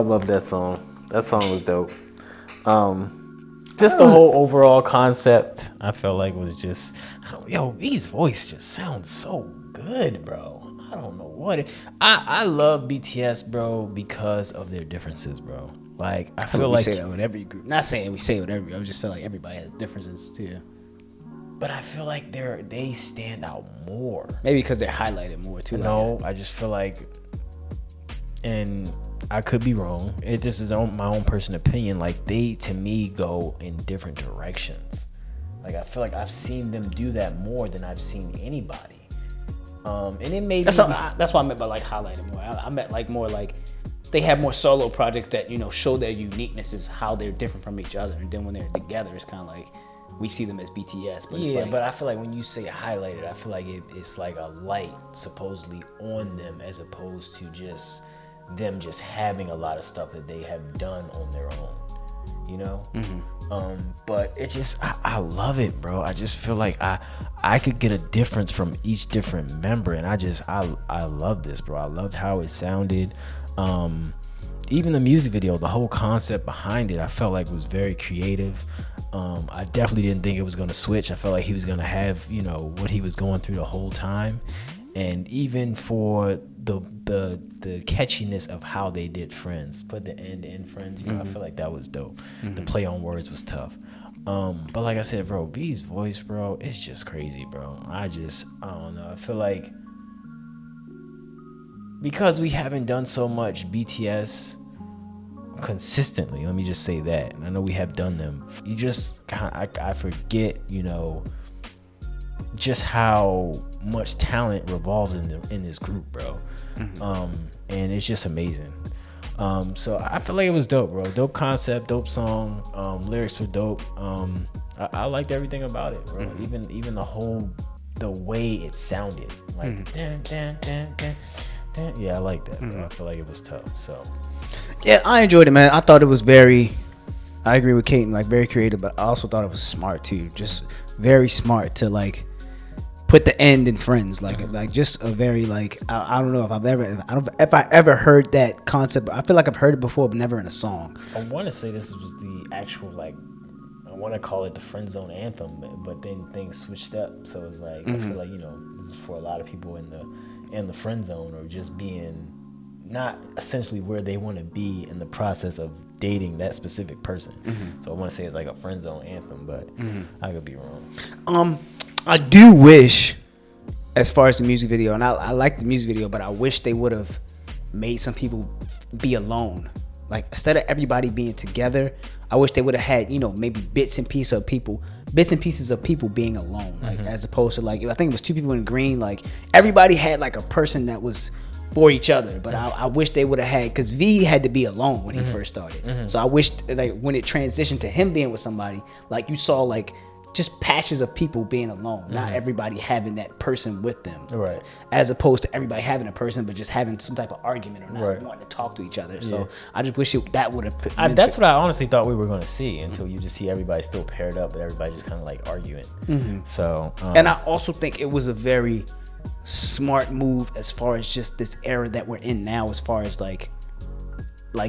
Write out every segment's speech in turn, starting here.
I love that song. That song was dope. Just the whole overall concept, I felt like was just, yo, V's voice just sounds so good, bro. I don't know what I love BTS, bro, because of their differences, bro. Like I feel we like say that with every group. Not saying we say it with every. I just feel like everybody has differences too. but I feel like they stand out more. Maybe because they're highlighted more too. No, I just feel like, and I could be wrong. This is my own personal opinion. Like they, to me, go in different directions. Like I feel like I've seen them do that more than I've seen anybody. And it made that's what I meant by like highlighted more. I meant like more like they have more solo projects that show their uniquenesses, how they're different from each other, and then when they're together, it's kind of like we see them as BTS. But yeah, it's like, but I feel like when you say highlighted, I feel like it's like a light supposedly on them as opposed to just them just having a lot of stuff that they have done on their own. But it just I love it, bro. I just feel like I could get a difference from each different member, and I love this, bro. I loved how it sounded. Even the music video, the whole concept behind it, I felt like was very creative. I definitely didn't think it was gonna switch. I felt like he was gonna have what he was going through the whole time, and even for the catchiness of how they did Friends, put the end in Friends, I feel like that was dope. The play on words was tough. But like I said, bro, V's voice, bro, it's just crazy, bro. I don't know. I feel like because we haven't done so much BTS consistently, let me just say that, and I know we have done them, you just I forget just how much talent revolves in this group, bro. And it's just amazing. So I feel like it was dope, bro. Dope concept, dope song. Lyrics were dope. I liked everything about it, bro. Even the way it sounded, like dun, dun, dun, dun, dun. Yeah, I like that, bro. I feel like it was tough. So yeah, I enjoyed it, man. I thought it was I agree with Kate, like very creative, but I also thought it was smart too. Just very smart to like put the end in Friends, like just a very like I don't know if I ever heard that concept. I feel like I've heard it before, but never in a song. I want to say this was the actual I want to call it the Friend Zone anthem, but then things switched up. So it's like I feel like this is for a lot of people in the friend zone, or just being not essentially where they want to be in the process of dating that specific person. So I want to say it's like a friend zone anthem, but I could be wrong. I do wish, as far as the music video, and I like the music video, but I wish they would have made some people be alone. Like instead of everybody being together, I wish they would have had maybe bits and pieces of people being alone, like as opposed to like I think it was two people in green. Like everybody had like a person that was for each other, but I wish they would have had, because V had to be alone when he first started. So I wish like when it transitioned to him being with somebody, like you saw like just patches of people being alone, not everybody having that person with them, right? As opposed to everybody having a person but just having some type of argument or not wanting to talk to each other. So I just wish that would have that's what I honestly thought we were going to see, until you just see everybody still paired up, but everybody just kind of like arguing. So and I also think it was a very smart move as far as just this era that we're in now, as far as like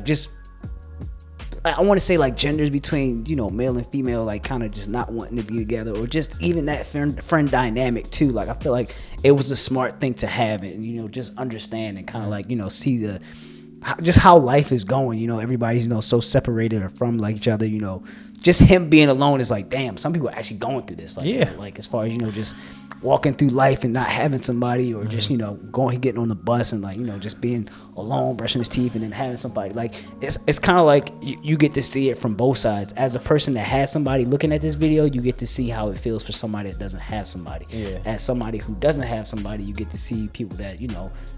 just I want to say like genders between male and female, like kind of just not wanting to be together, or just even that friend dynamic too. Like I feel like it was a smart thing to have, and just understand and kind of like see just how life is going. Everybody's so separated or from like each other. Just him being alone is like, damn, some people are actually going through this. Like, like as far as just walking through life and not having somebody, or just getting on the bus and like just being alone, brushing his teeth, and then having somebody. Like it's kind of like you get to see it from both sides. As a person that has somebody looking at this video, you get to see how it feels for somebody that doesn't have somebody. As somebody who doesn't have somebody, you get to see people that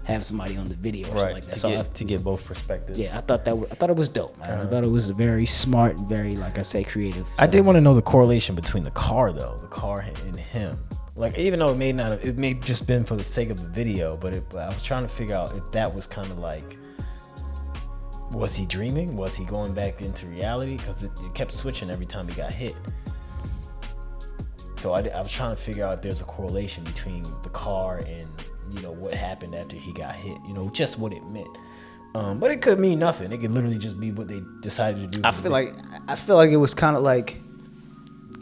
have somebody on the video or something like that. To get both perspectives. Yeah, I thought it was dope, man. I thought it was very smart and very, like I say, creative. I did want to know the correlation between the car and him. Like, even though it may just been for the sake of the video, but I was trying to figure out if that was kind of like, was he dreaming? Was he going back into reality? Because it kept switching every time he got hit. So I was trying to figure out if there's a correlation between the car and what happened after he got hit. Just what it meant. But it could mean nothing. It could literally just be what they decided to do. I feel like it was kind of like,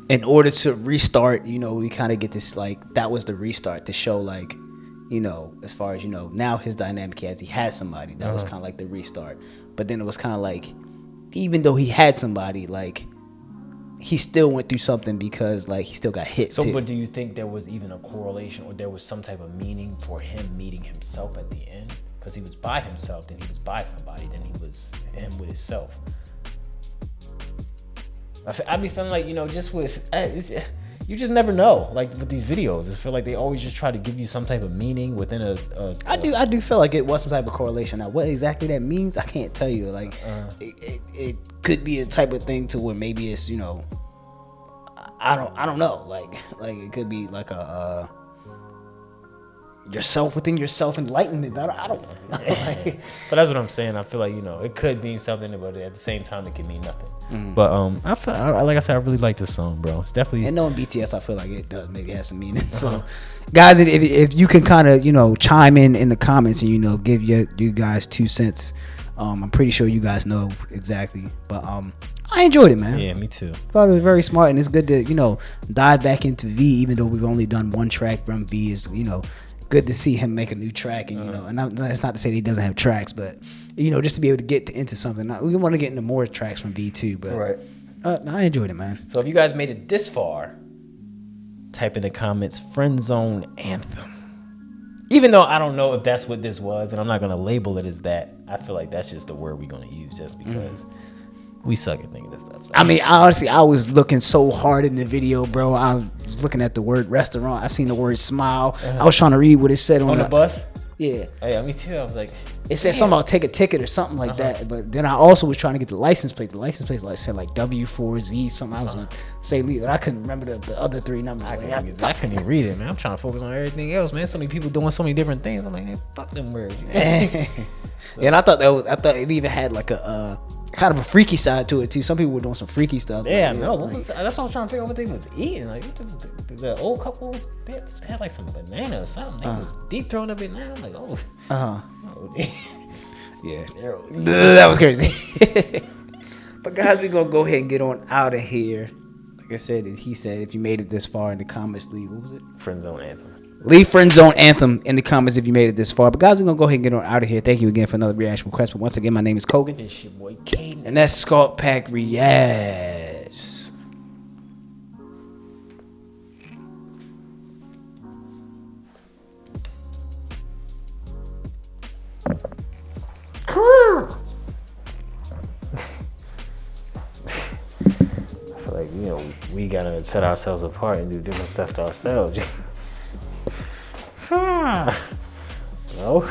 in order to restart, you know, we kind of get this, like, that was the restart to show, like, you know, as far as, you know, now his dynamic he has somebody. That was kind of like the restart. But then it was kind of like, even though he had somebody, like, he still went through something because, like, he still got hit. So, too. but do you think there was even a correlation, or there was some type of meaning for him meeting himself at the end? Because he was by himself, then he was by somebody, then he was him with himself. I be feeling like, you know, just with you just never know. Like with these videos, I feel like they always just try to give you some type of meaning within a I do feel like it was some type of correlation. Now, what exactly that means, I can't tell you. Like, it could be a type of thing to where maybe it's, you know, I don't know. Like it could be like a yourself within yourself enlightenment. I don't know. Like, but that's what I'm saying. I feel like, you know, it could mean something, but at the same time, it could mean nothing. But I feel like I said, I really like this song, bro. It's definitely, and knowing BTS, I feel like it does maybe have some meaning. So, guys, if you can kind of, you know, chime in the comments and, you know, give you guys 2 cents. I'm pretty sure you guys know exactly, but I enjoyed it, man. Yeah, me too. Thought it was very smart, and it's good to, you know, dive back into V, even though we've only done one track from V. Is, you know, good to see him make a new track, and you know, and that's not to say that he doesn't have tracks, but, you know, just to be able to get into something. We want to get into more tracks from V too, but Right. I enjoyed it, man. So if you guys made it this far, type in the comments "Friend Zone Anthem." Even though I don't know if that's what this was, and I'm not gonna label it as that, I feel like that's just the word we're gonna use, just because we suck at thinking this stuff. So. I mean, honestly, I was looking so hard in the video, bro. I was looking at the word restaurant. I seen the word smile. I was trying to read what it said on the bus. Yeah. Yeah, me too. I was like, it said something about take a ticket or something like that. But then I also was trying to get the license plate. The license plate said like W4Z something. I was gonna say leave it. I couldn't remember the other 3 numbers. I couldn't even read it, man. I'm trying to focus on everything else, man. So many people doing so many different things. I'm like, hey, fuck them words. And I thought it even had like a kind of a freaky side to it too. Some people were doing some freaky stuff. Yeah, like, no. like, That's what I was trying to figure out what they was eating. Like the old couple, they had like some banana or something. They was deep throwing a banana. I'm like, oh. Yeah. That was crazy. But guys, we're gonna go ahead and get on out of here. Like I said, he said if you made it this far in the comments, leave, what was it? Friend Zone Anthem. Leave Friend Zone Anthem in the comments if you made it this far. But guys, we're gonna go ahead and get on out of here. Thank you again for another reaction request. But once again, my name is Kogan. It's your boy Kane. And that's SkulkPack Reacts. I feel like, you know, we gotta set ourselves apart and do different stuff to ourselves. No?